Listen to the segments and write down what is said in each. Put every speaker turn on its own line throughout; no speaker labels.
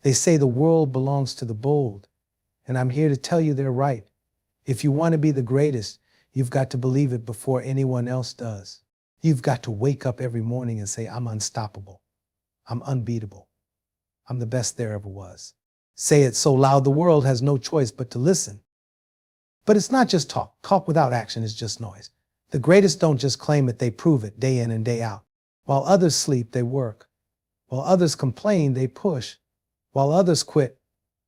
They say the world belongs to the bold, and I'm here to tell you they're right. If you want to be the greatest, you've got to believe it before anyone else does. You've got to wake up every morning and say, I'm unstoppable. I'm unbeatable. I'm the best there ever was. Say it so loud the world has no choice but to listen. But it's not just talk. Talk without action is just noise. The greatest don't just claim it, they prove it day in and day out. While others sleep, they work. While others complain, they push. While others quit,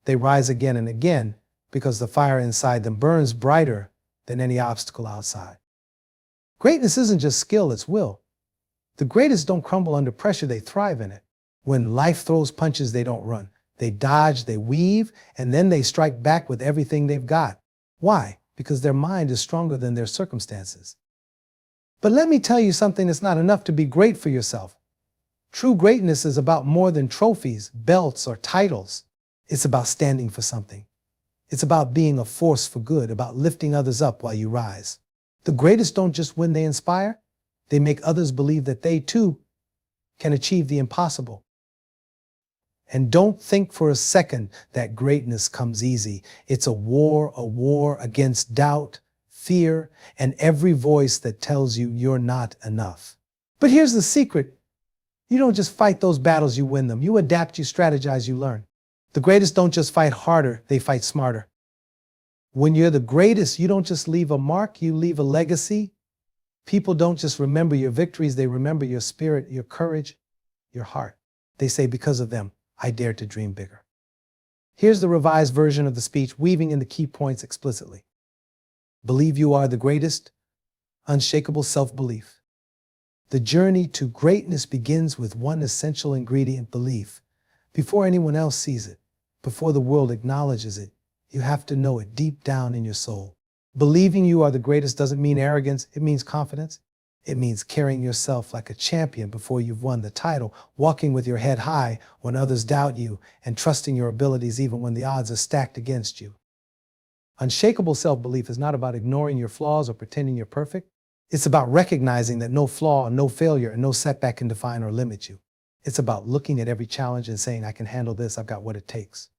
they rise again and again because the fire inside them burns brighter than any obstacle outside. Greatness isn't just skill, it's will. The greatest don't crumble under pressure, they thrive in it. When life throws punches, they don't run. They dodge, they weave, and then they strike back with everything they've got. Why? Because their mind is stronger than their circumstances. But let me tell you something, it's not enough to be great for yourself. True greatness is about more than trophies, belts, or titles. It's about standing for something. It's about being a force for good, about lifting others up while you rise. The greatest don't just win, they inspire. They make others believe that they too can achieve the impossible. And don't think for a second that greatness comes easy. It's a war against doubt, fear, and every voice that tells you you're not enough. But here's the secret. You don't just fight those battles, you win them. You adapt, you strategize, you learn. The greatest don't just fight harder, they fight smarter. When you're the greatest, you don't just leave a mark, you leave a legacy. People don't just remember your victories, they remember your spirit, your courage, your heart. They say, because of them, I dare to dream bigger. Here's the revised version of the speech, weaving in the key points explicitly. Believe you are the greatest, unshakable self-belief. The journey to greatness begins with one essential ingredient, belief. Before anyone else sees it, before the world acknowledges it, you have to know it deep down in your soul. Believing you are the greatest doesn't mean arrogance, it means confidence. It means carrying yourself like a champion before you've won the title, walking with your head high when others doubt you, and trusting your abilities even when the odds are stacked against you. Unshakable self-belief is not about ignoring your flaws or pretending you're perfect. It's about recognizing that no flaw, no failure, and no setback can define or limit you. It's about looking at every challenge and saying, I can handle this, I've got what it takes.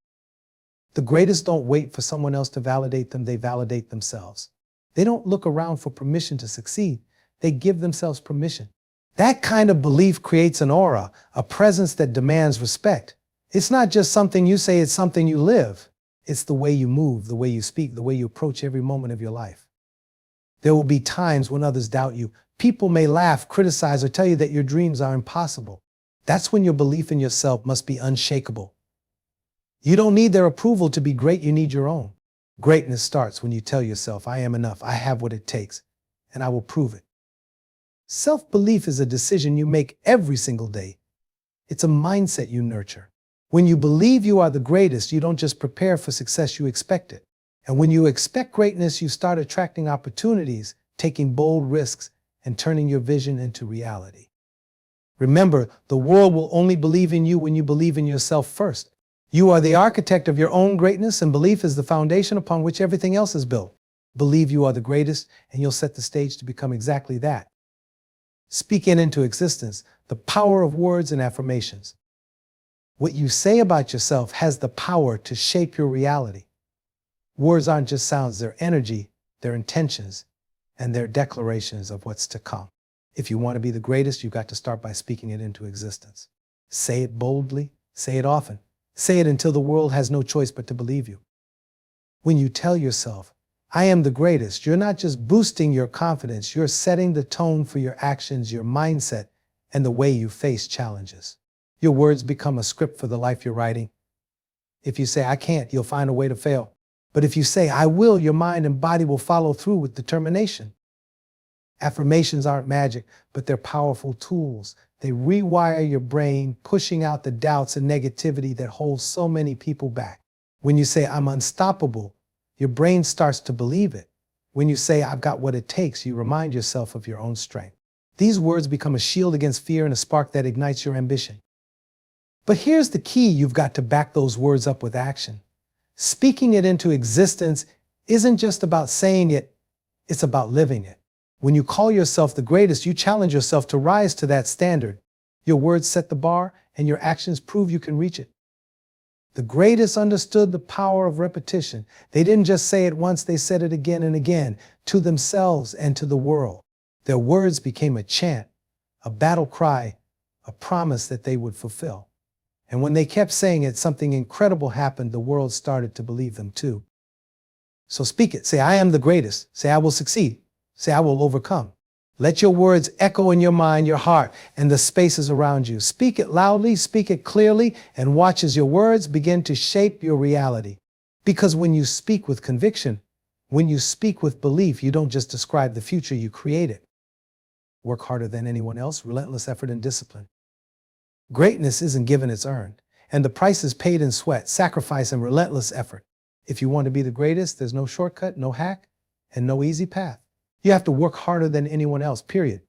The greatest don't wait for someone else to validate them, they validate themselves. They don't look around for permission to succeed, they give themselves permission. That kind of belief creates an aura, a presence that demands respect. It's not just something you say, it's something you live. It's the way you move, the way you speak, the way you approach every moment of your life. There will be times when others doubt you. People may laugh, criticize, or tell you that your dreams are impossible. That's when your belief in yourself must be unshakable. You don't need their approval to be great, you need your own. Greatness starts when you tell yourself, I am enough, I have what it takes, and I will prove it. Self-belief is a decision you make every single day. It's a mindset you nurture. When you believe you are the greatest, you don't just prepare for success, you expect it. And when you expect greatness, you start attracting opportunities, taking bold risks, and turning your vision into reality. Remember, the world will only believe in you when you believe in yourself first. You are the architect of your own greatness, and belief is the foundation upon which everything else is built. Believe you are the greatest, and you'll set the stage to become exactly that. Speak it into existence, the power of words and affirmations. What you say about yourself has the power to shape your reality. Words aren't just sounds, they're energy, they're intentions, and they're declarations of what's to come. If you want to be the greatest, you've got to start by speaking it into existence. Say it boldly, say it often. Say it until the world has no choice but to believe you. When you tell yourself, I am the greatest, you're not just boosting your confidence, you're setting the tone for your actions, your mindset, and the way you face challenges. Your words become a script for the life you're writing. If you say, I can't, you'll find a way to fail. But if you say, I will, your mind and body will follow through with determination. Affirmations aren't magic, but they're powerful tools. They rewire your brain, pushing out the doubts and negativity that holds so many people back. When you say, I'm unstoppable, your brain starts to believe it. When you say, I've got what it takes, you remind yourself of your own strength. These words become a shield against fear and a spark that ignites your ambition. But here's the key, you've got to back those words up with action. Speaking it into existence isn't just about saying it, it's about living it. When you call yourself the greatest, you challenge yourself to rise to that standard. Your words set the bar, and your actions prove you can reach it. The greatest understood the power of repetition. They didn't just say it once, they said it again and again, to themselves and to the world. Their words became a chant, a battle cry, a promise that they would fulfill. And when they kept saying it, something incredible happened. The world started to believe them too. So speak it. Say, I am the greatest. Say, I will succeed. Say, I will overcome. Let your words echo in your mind, your heart, and the spaces around you. Speak it loudly, speak it clearly, and watch as your words begin to shape your reality. Because when you speak with conviction, when you speak with belief, you don't just describe the future, you create it. Work harder than anyone else, relentless effort and discipline. Greatness isn't given, it's earned. And the price is paid in sweat, sacrifice, and relentless effort. If you want to be the greatest, there's no shortcut, no hack, and no easy path. You have to work harder than anyone else, period.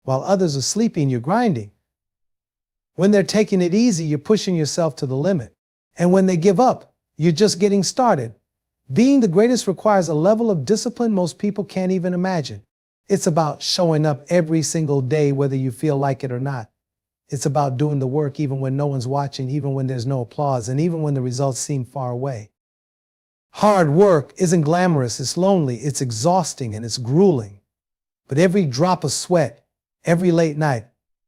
While others are sleeping, you're grinding. When they're taking it easy, you're pushing yourself to the limit. And when they give up, you're just getting started. Being the greatest requires a level of discipline most people can't even imagine. It's about showing up every single day, whether you feel like it or not. It's about doing the work even when no one's watching, even when there's no applause, and even when the results seem far away. Hard work isn't glamorous, it's lonely, it's exhausting, and it's grueling. But every drop of sweat, every late night,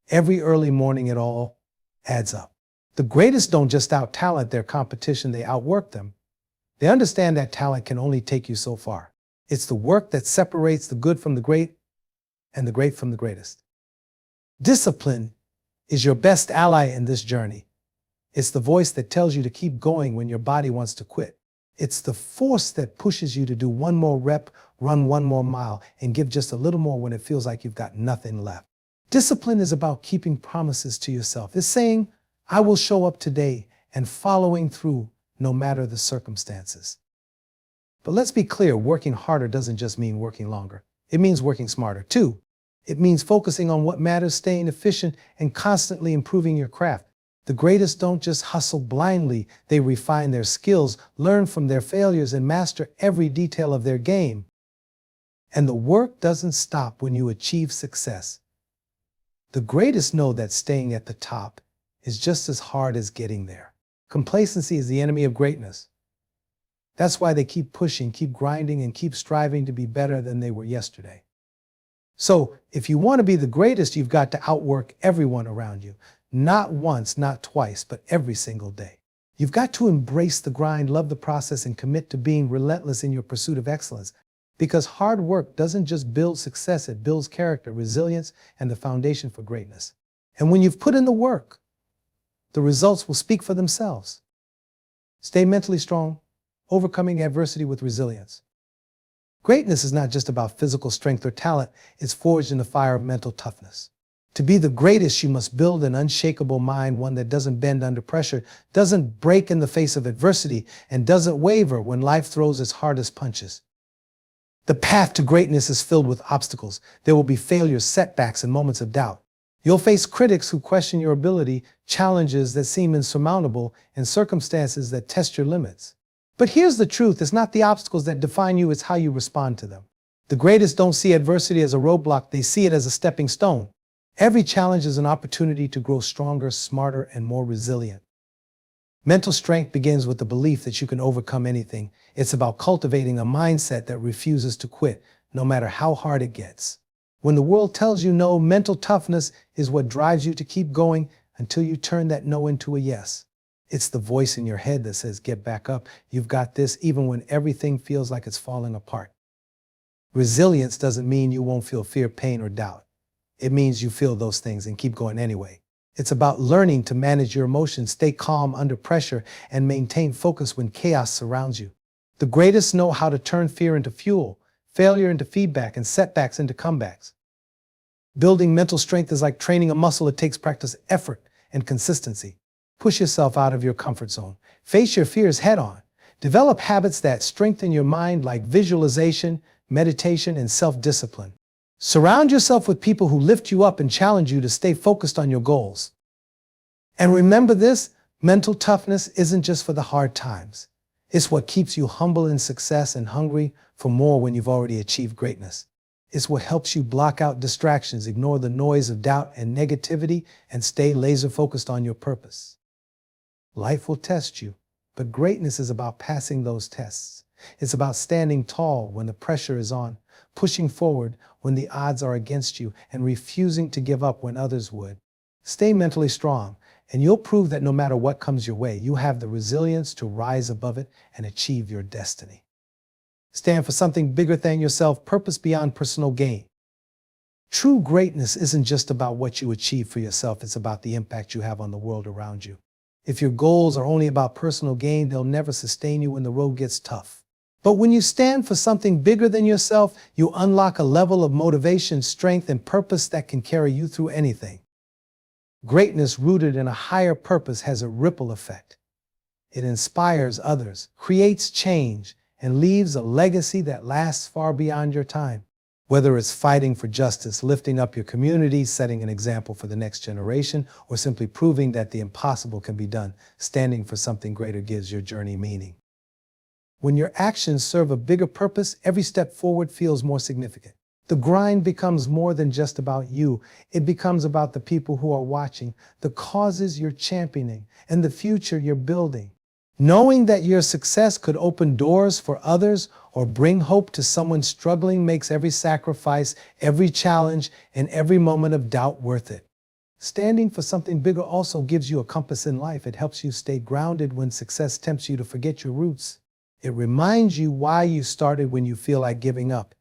every early morning, it all adds up. The greatest don't just out-talent their competition, they outwork them. They understand that talent can only take you so far. It's the work that separates the good from the great and the great from the greatest. Discipline is your best ally in this journey. It's the voice that tells you to keep going when your body wants to quit. It's the force that pushes you to do one more rep, run one more mile, and give just a little more when it feels like you've got nothing left. Discipline is about keeping promises to yourself. It's saying, I will show up today, and following through no matter the circumstances. But let's be clear, working harder doesn't just mean working longer. It means working smarter too. It means focusing on what matters, staying efficient, and constantly improving your craft. The greatest don't just hustle blindly, they refine their skills, learn from their failures, and master every detail of their game. And the work doesn't stop when you achieve success. The greatest know that staying at the top is just as hard as getting there. Complacency is the enemy of greatness. That's why they keep pushing, keep grinding, and keep striving to be better than they were yesterday. So, if you want to be the greatest, you've got to outwork everyone around you. Not once, not twice, but every single day. You've got to embrace the grind, love the process, and commit to being relentless in your pursuit of excellence. Because hard work doesn't just build success, it builds character, resilience, and the foundation for greatness. And when you've put in the work, the results will speak for themselves. Stay mentally strong, overcoming adversity with resilience. Greatness is not just about physical strength or talent, it's forged in the fire of mental toughness. To be the greatest, you must build an unshakable mind, one that doesn't bend under pressure, doesn't break in the face of adversity, and doesn't waver when life throws its hardest punches. The path to greatness is filled with obstacles. There will be failures, setbacks, and moments of doubt. You'll face critics who question your ability, challenges that seem insurmountable, and circumstances that test your limits. But here's the truth, it's not the obstacles that define you, it's how you respond to them. The greatest don't see adversity as a roadblock, they see it as a stepping stone. Every challenge is an opportunity to grow stronger, smarter, and more resilient. Mental strength begins with the belief that you can overcome anything. It's about cultivating a mindset that refuses to quit, no matter how hard it gets. When the world tells you no, mental toughness is what drives you to keep going until you turn that no into a yes. It's the voice in your head that says, get back up, you've got this, even when everything feels like it's falling apart. Resilience doesn't mean you won't feel fear, pain, or doubt. It means you feel those things and keep going anyway. It's about learning to manage your emotions, stay calm under pressure, and maintain focus when chaos surrounds you. The greatest know how to turn fear into fuel, failure into feedback, and setbacks into comebacks. Building mental strength is like training a muscle. It takes practice, effort, and consistency. Push yourself out of your comfort zone. Face your fears head on. Develop habits that strengthen your mind like visualization, meditation, and self-discipline. Surround yourself with people who lift you up and challenge you to stay focused on your goals. And remember this, mental toughness isn't just for the hard times. It's what keeps you humble in success and hungry for more when you've already achieved greatness. It's what helps you block out distractions, ignore the noise of doubt and negativity, and stay laser focused on your purpose. Life will test you, but greatness is about passing those tests. It's about standing tall when the pressure is on, pushing forward when the odds are against you, and refusing to give up when others would. Stay mentally strong, and you'll prove that no matter what comes your way, you have the resilience to rise above it and achieve your destiny. Stand for something bigger than yourself, purpose beyond personal gain. True greatness isn't just about what you achieve for yourself, it's about the impact you have on the world around you. If your goals are only about personal gain, they'll never sustain you when the road gets tough. But when you stand for something bigger than yourself, you unlock a level of motivation, strength, and purpose that can carry you through anything. Greatness rooted in a higher purpose has a ripple effect. It inspires others, creates change, and leaves a legacy that lasts far beyond your time. Whether it's fighting for justice, lifting up your community, setting an example for the next generation, or simply proving that the impossible can be done, standing for something greater gives your journey meaning. When your actions serve a bigger purpose, every step forward feels more significant. The grind becomes more than just about you. It becomes about the people who are watching, the causes you're championing, and the future you're building. Knowing that your success could open doors for others or bring hope to someone struggling makes every sacrifice, every challenge, and every moment of doubt worth it. Standing for something bigger also gives you a compass in life. It helps you stay grounded when success tempts you to forget your roots. It reminds you why you started when you feel like giving up.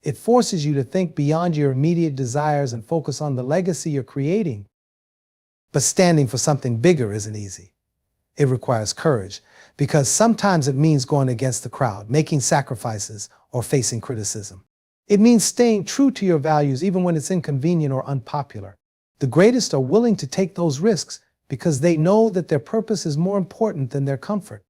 It forces you to think beyond your immediate desires and focus on the legacy you're creating. But standing for something bigger isn't easy. It requires courage, because sometimes it means going against the crowd, making sacrifices, or facing criticism. It means staying true to your values even when it's inconvenient or unpopular. The greatest are willing to take those risks because they know that their purpose is more important than their comfort.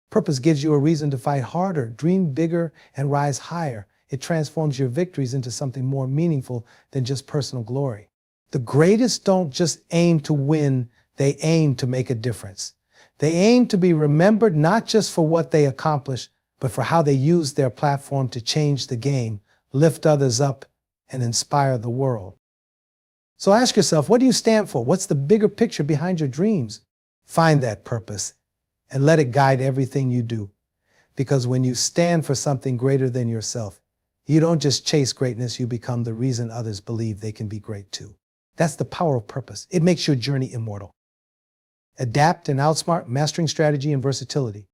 Purpose gives you a reason to fight harder, dream bigger, and rise higher. It transforms your victories into something more meaningful than just personal glory. The greatest don't just aim to win, they aim to make a difference. They aim to be remembered not just for what they accomplish, but for how they use their platform to change the game, lift others up, and inspire the world. So ask yourself, what do you stand for? What's the bigger picture behind your dreams? Find that purpose and let it guide everything you do. Because when you stand for something greater than yourself, you don't just chase greatness, you become the reason others believe they can be great too. That's the power of purpose. It makes your journey immortal. Adapt and outsmart, mastering strategy and versatility.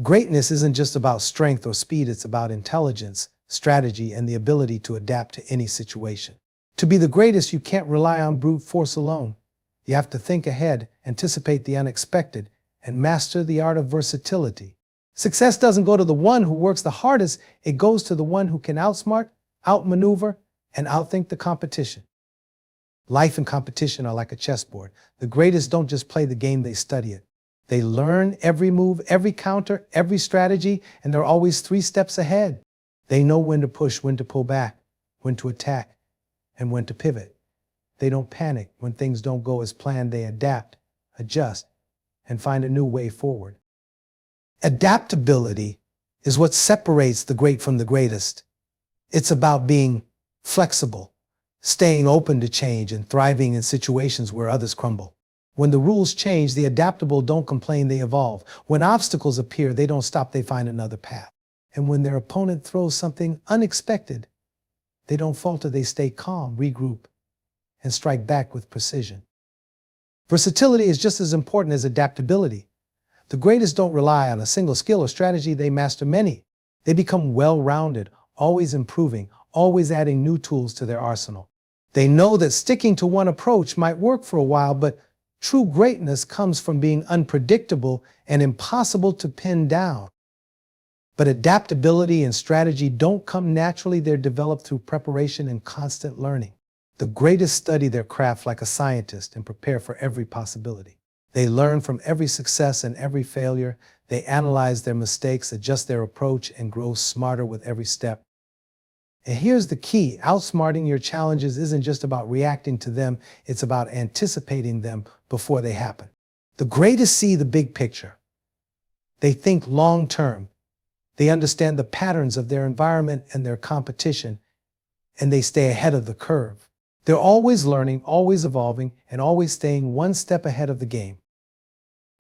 Greatness isn't just about strength or speed, it's about intelligence, strategy, and the ability to adapt to any situation. To be the greatest, you can't rely on brute force alone. You have to think ahead, anticipate the unexpected, and master the art of versatility. Success doesn't go to the one who works the hardest, it goes to the one who can outsmart, outmaneuver, and outthink the competition. Life and competition are like a chessboard. The greatest don't just play the game, they study it. They learn every move, every counter, every strategy, and they're always 3 steps ahead. They know when to push, when to pull back, when to attack, and when to pivot. They don't panic when things don't go as planned. They adapt, adjust, and find a new way forward. Adaptability is what separates the great from the greatest. It's about being flexible, staying open to change, and thriving in situations where others crumble. When the rules change, the adaptable don't complain, they evolve. When obstacles appear, they don't stop, they find another path. And when their opponent throws something unexpected, they don't falter, they stay calm, regroup, and strike back with precision. Versatility is just as important as adaptability. The greatest don't rely on a single skill or strategy, they master many. They become well-rounded, always improving, always adding new tools to their arsenal. They know that sticking to one approach might work for a while, but true greatness comes from being unpredictable and impossible to pin down. But adaptability and strategy don't come naturally, they're developed through preparation and constant learning. The greatest study their craft like a scientist and prepare for every possibility. They learn from every success and every failure. They analyze their mistakes, adjust their approach, and grow smarter with every step. And here's the key, outsmarting your challenges isn't just about reacting to them, it's about anticipating them before they happen. The greatest see the big picture. They think long-term. They understand the patterns of their environment and their competition, and they stay ahead of the curve. They're always learning, always evolving, and always staying one step ahead of the game.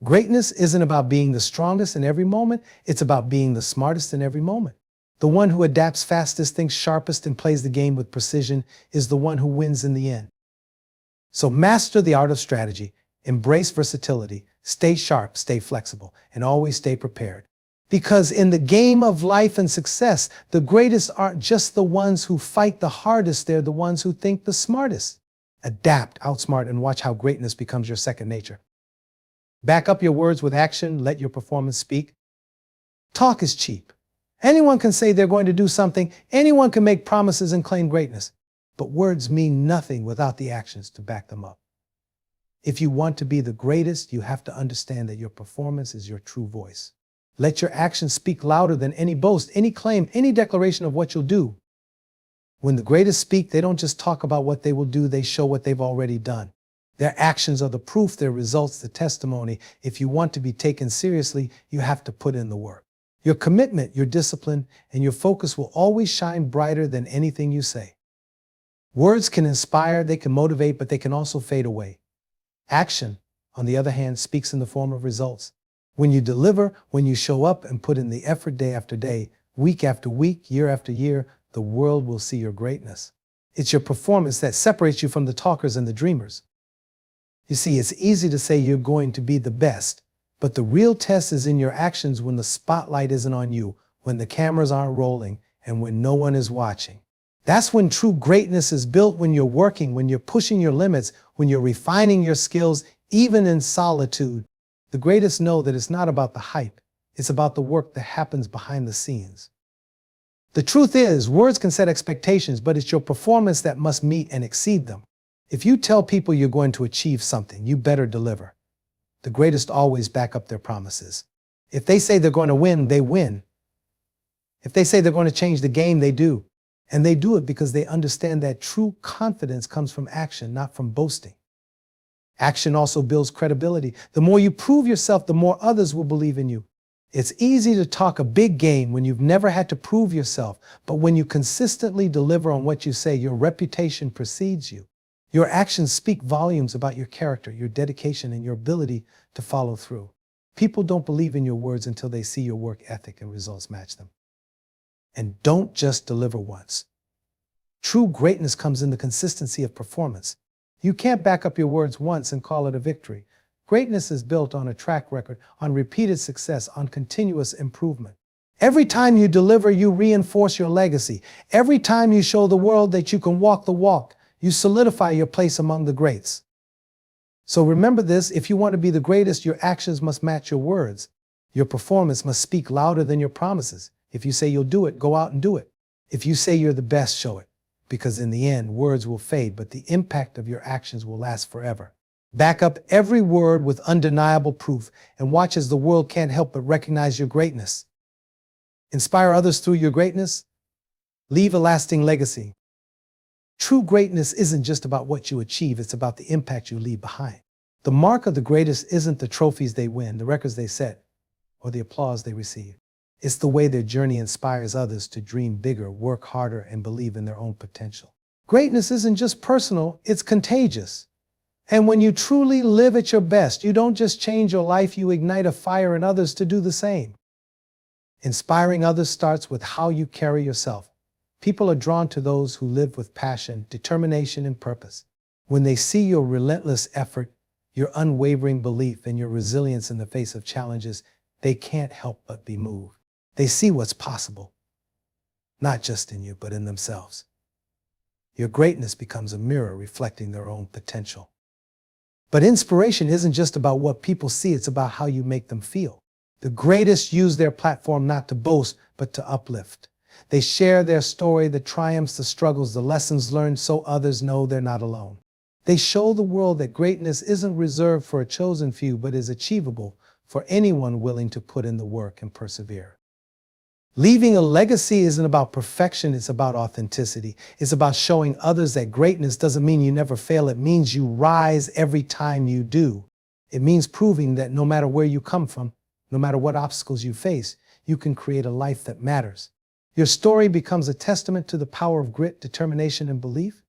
Greatness isn't about being the strongest in every moment, it's about being the smartest in every moment. The one who adapts fastest, thinks sharpest, and plays the game with precision is the one who wins in the end. So master the art of strategy, embrace versatility, stay sharp, stay flexible, and always stay prepared. Because in the game of life and success, the greatest aren't just the ones who fight the hardest, they're the ones who think the smartest. Adapt, outsmart, and watch how greatness becomes your second nature. Back up your words with action, let your performance speak. Talk is cheap. Anyone can say they're going to do something, anyone can make promises and claim greatness. But words mean nothing without the actions to back them up. If you want to be the greatest, you have to understand that your performance is your true voice. Let your actions speak louder than any boast, any claim, any declaration of what you'll do. When the greatest speak, they don't just talk about what they will do, they show what they've already done. Their actions are the proof, their results the testimony. If you want to be taken seriously, you have to put in the work. Your commitment, your discipline, and your focus will always shine brighter than anything you say. Words can inspire, they can motivate, but they can also fade away. Action, on the other hand, speaks in the form of results. When you deliver, when you show up and put in the effort day after day, week after week, year after year, the world will see your greatness. It's your performance that separates you from the talkers and the dreamers. You see, it's easy to say you're going to be the best, but the real test is in your actions when the spotlight isn't on you, when the cameras aren't rolling, and when no one is watching. That's when true greatness is built, when you're working, when you're pushing your limits, when you're refining your skills, even in solitude. The greatest know that it's not about the hype, it's about the work that happens behind the scenes. The truth is, words can set expectations, but it's your performance that must meet and exceed them. If you tell people you're going to achieve something, you better deliver. The greatest always back up their promises. If they say they're going to win, they win. If they say they're going to change the game, they do. And they do it because they understand that true confidence comes from action, not from boasting. Action also builds credibility. The more you prove yourself, the more others will believe in you. It's easy to talk a big game when you've never had to prove yourself, but when you consistently deliver on what you say, your reputation precedes you. Your actions speak volumes about your character, your dedication, and your ability to follow through. People don't believe in your words until they see your work ethic and results match them. And don't just deliver once. True greatness comes in the consistency of performance. You can't back up your words once and call it a victory. Greatness is built on a track record, on repeated success, on continuous improvement. Every time you deliver, you reinforce your legacy. Every time you show the world that you can walk the walk, you solidify your place among the greats. So remember this, if you want to be the greatest, your actions must match your words. Your performance must speak louder than your promises. If you say you'll do it, go out and do it. If you say you're the best, show it. Because in the end, words will fade, but the impact of your actions will last forever. Back up every word with undeniable proof and watch as the world can't help but recognize your greatness. Inspire others through your greatness. Leave a lasting legacy. True greatness isn't just about what you achieve, it's about the impact you leave behind. The mark of the greatest isn't the trophies they win, the records they set, or the applause they receive. It's the way their journey inspires others to dream bigger, work harder, and believe in their own potential. Greatness isn't just personal, it's contagious. And when you truly live at your best, you don't just change your life, you ignite a fire in others to do the same. Inspiring others starts with how you carry yourself. People are drawn to those who live with passion, determination, and purpose. When they see your relentless effort, your unwavering belief, and your resilience in the face of challenges, they can't help but be moved. They see what's possible, not just in you, but in themselves. Your greatness becomes a mirror reflecting their own potential. But inspiration isn't just about what people see, it's about how you make them feel. The greatest use their platform not to boast, but to uplift. They share their story, the triumphs, the struggles, the lessons learned, so others know they're not alone. They show the world that greatness isn't reserved for a chosen few, but is achievable for anyone willing to put in the work and persevere. Leaving a legacy isn't about perfection, it's about authenticity. It's about showing others that greatness doesn't mean you never fail, it means you rise every time you do. It means proving that no matter where you come from, no matter what obstacles you face, you can create a life that matters. Your story becomes a testament to the power of grit, determination, and belief.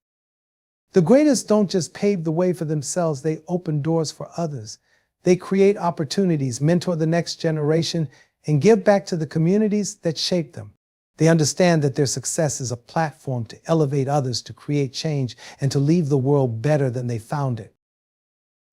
The greatest don't just pave the way for themselves, they open doors for others. They create opportunities, mentor the next generation, and give back to the communities that shape them. They understand that their success is a platform to elevate others, to create change, and to leave the world better than they found it.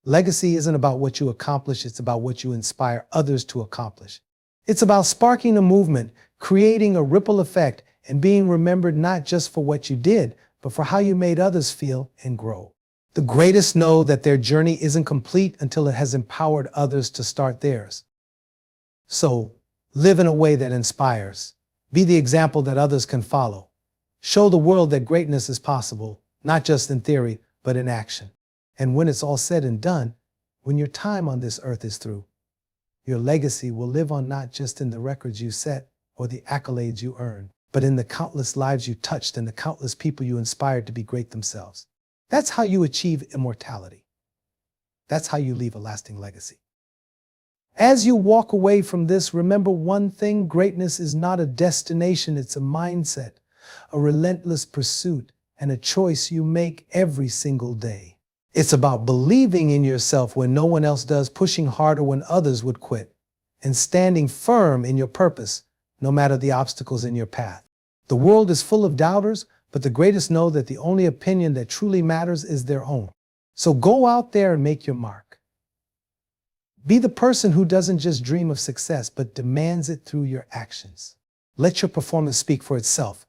Legacy isn't about what you accomplish, it's about what you inspire others to accomplish. It's about sparking a movement, creating a ripple effect, and being remembered not just for what you did, but for how you made others feel and grow. The greatest know that their journey isn't complete until it has empowered others to start theirs. So, live in a way that inspires. Be the example that others can follow. Show the world that greatness is possible, not just in theory, but in action. And when it's all said and done, when your time on this earth is through, your legacy will live on not just in the records you set or the accolades you earned, but in the countless lives you touched and the countless people you inspired to be great themselves. That's how you achieve immortality. That's how you leave a lasting legacy. As you walk away from this, remember one thing: greatness is not a destination, it's a mindset, a relentless pursuit, and a choice you make every single day. It's about believing in yourself when no one else does, pushing harder when others would quit, and standing firm in your purpose, no matter the obstacles in your path. The world is full of doubters, but the greatest know that the only opinion that truly matters is their own. So go out there and make your mark. Be the person who doesn't just dream of success, but demands it through your actions. Let your performance speak for itself.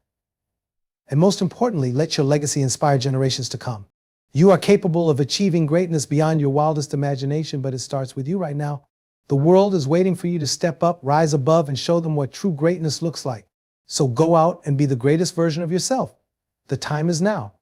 And most importantly, let your legacy inspire generations to come. You are capable of achieving greatness beyond your wildest imagination, but it starts with you right now. The world is waiting for you to step up, rise above, and show them what true greatness looks like. So go out and be the greatest version of yourself. The time is now.